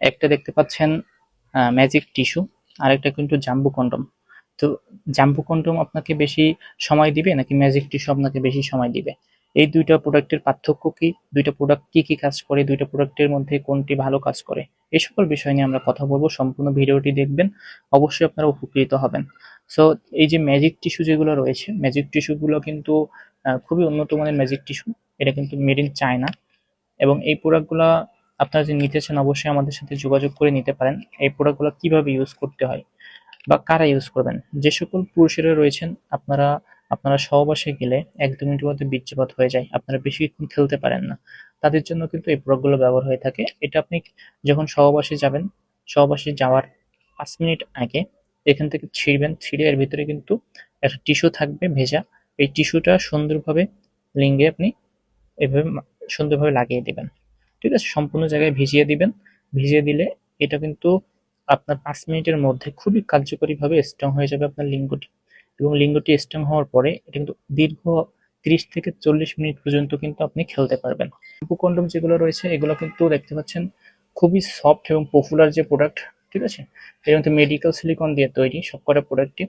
একটা দেখতে পাচ্ছেন ম্যাজিক টিস্যু, আরেকটা কিন্তু জাম্বু কন্ডম। তো জাম্বু কন্ডম আপনাকে বেশি সময় দিবে নাকি ম্যাজিক টিস্যু আপনাকে বেশি সময় দিবে? এই দুইটা প্রোডাক্টের পার্থক্য কি? দুইটা প্রোডাক্ট কি কি কাজ করে? দুইটা প্রোডাক্টের মধ্যে কোনটি ভালো কাজ করে? এই সকল বিষয় নিয়ে আমরা কথা বলবো। সম্পূর্ণ ভিডিওটি দেখবেন, অবশ্যই আপনারা উপকৃত হবেন। সো এই যে ম্যাজিক টিস্যু যেগুলো রয়েছে, ম্যাজিক টিস্যুগুলো কিন্তু খুবই উন্নত মানের ম্যাজিক টিস্যু। এটা কিন্তু মেড ইন চায়না, এবং এই প্রোডাক্টগুলা আপনারা যদি নিতে চান অবশ্যই আমাদের সাথে যোগাযোগ করে নিতে পারেন। এই প্রোডাক্টগুলো কিভাবে ইউজ করতে হয় বা কারা ইউজ করবেন? যে সকল পুরুষেরা রয়েছেন, আপনারা আপনারা সহবাসে গেলে ১-২ মিনিটের মধ্যে বীর্যপাত হয়ে যায়, আপনারা বেশিক্ষণ খেলতে পারেন না, তাদের জন্য কিন্তু এই প্রোডাক্টগুলো ব্যবহার হয়ে থাকে। এটা আপনি যখন সহবাসে যাবেন, সহবাসে যাওয়ার ৫ মিনিট আগে এখান থেকে ছিঁড়বেন, ছিঁড়ে এর ভিতরে কিন্তু একটা টিস্যু থাকবে ভেজা। এই টিস্যুটা সুন্দরভাবে লিঙ্গে আপনি এভাবে সুন্দরভাবে লাগিয়ে দিবেন। ঠিক আছে? সম্পূর্ণ জায়গায় ভিজিয়ে দিবেন। ভিজিয়ে দিলে এটা কিন্তু আপনার ৫ মিনিটের মধ্যে খুবই কার্যকরীভাবে স্ট্রং হয়ে যাবে আপনার লিঙ্গটি, এবং লিঙ্গটি স্ট্রং হওয়ার পরে এটা কিন্তু দীর্ঘ ৩০ থেকে ৪০ মিনিট পর্যন্ত কিন্তু আপনি খেলতে পারবেন। ট্যাম্পু কন্ডোম যেগুলো রয়েছে এগুলো কিন্তু দেখতে পাচ্ছেন খুবই সফট এবং পপুলার যে প্রোডাক্ট, ঠিক আছে? এটা কিন্তু মেডিকেল সিলিকন দিয়ে তৈরি সবকটা প্রোডাক্টই।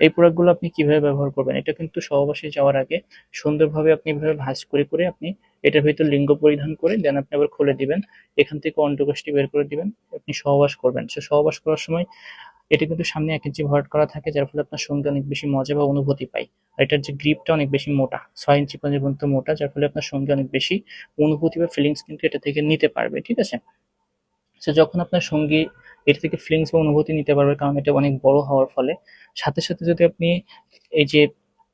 এই প্রোডাক্টগুলো আপনি কিভাবে ব্যবহার করবেন? এটা কিন্তু সহবাসে যাওয়ার আগে সুন্দরভাবে আপনি এভাবে ভাঁজ করে আপনি এটার ভিতর লিঙ্গ পরিধান করে দেন আপনি আবার খুলে দিবেন। এখান থেকে অন্ডকোষটি বের করে দিবেন। আপনি সহবাস করবেন। সো সহবাস করার সময় এটা কিন্তু সামনে ১ ইঞ্চি ভরাট করা থাকে, যার ফলে আপনার সঙ্গী অনেক বেশি মজা বা অনুভূতি পায়। আর এটার যে গ্রিপটা অনেক বেশি মোটা, ৬ ইঞ্চি পর্যন্ত মোটা, যার ফলে আপনার সঙ্গী অনেক বেশি অনুভূতি বা ফিলিংস কিন্তু এটা থেকে নিতে পারবে। ঠিক আছে? সো যখন আপনার সঙ্গী এটা থেকে ফিলিংস বা অনুভূতি নিতে পারবে, কারণ এটা অনেক বড় হওয়ার ফলে, সাথে সাথে যদি আপনি এই যে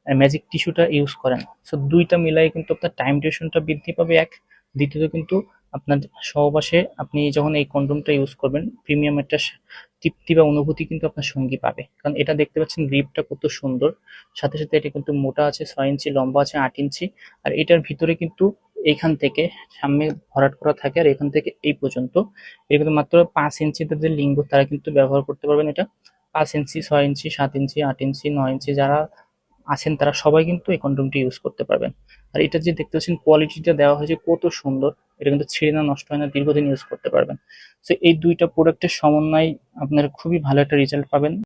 ম্যাজিক টিস্যুটা ইউজ করেন, সো ২ টা মিলাই কিন্তু আপনার টাইম ডিউরেশনটা বৃদ্ধি পাবে ১। দ্বিতীয়ত কিন্তু আপনার সহবাসে আপনি যখন এই কনডমটা ইউজ করবেন, প্রিমিয়াম একটা তৃপ্তি বা অনুভূতি কিন্তু আপনার সঙ্গী পাবে। কারণ এটা দেখতে পাচ্ছেন গ্রিপটা কত সুন্দর। সাথে সাথে এটা কিন্তু মোটা আছে ৬ ইঞ্চি, লম্বা আছে ৮ ইঞ্চি। আর এটার ভিতরে কিন্তু এইখান থেকে সামনে ভরাট করা থাকে, আর এখান থেকে এই পর্যন্ত এটা কিন্তু মাত্র ৫ ইঞ্চি তাদের লিঙ্গ, তারা কিন্তু ব্যবহার করতে পারবেন এটা। ৫ ইঞ্চি, ৬ ইঞ্চি, ৭ ইঞ্চি, ৮ ইঞ্চি, ৯ ইঞ্চি যারা আছেন তারা সবাই কিন্তু এই কন্ডমটি ইউজ করতে পারবেন। আর এটা যে দেখতে পাচ্ছেন কোয়ালিটিটা দেওয়া হয়েছে কত সুন্দর, এটা কিন্তু ছিঁড়ে না, নষ্ট হয় না, দীর্ঘদিন ইউজ করতে পারবেন। তো এই দুইটা প্রোডাক্টের সমন্বয় আপনারা খুবই ভালো একটা রেজাল্ট পাবেন।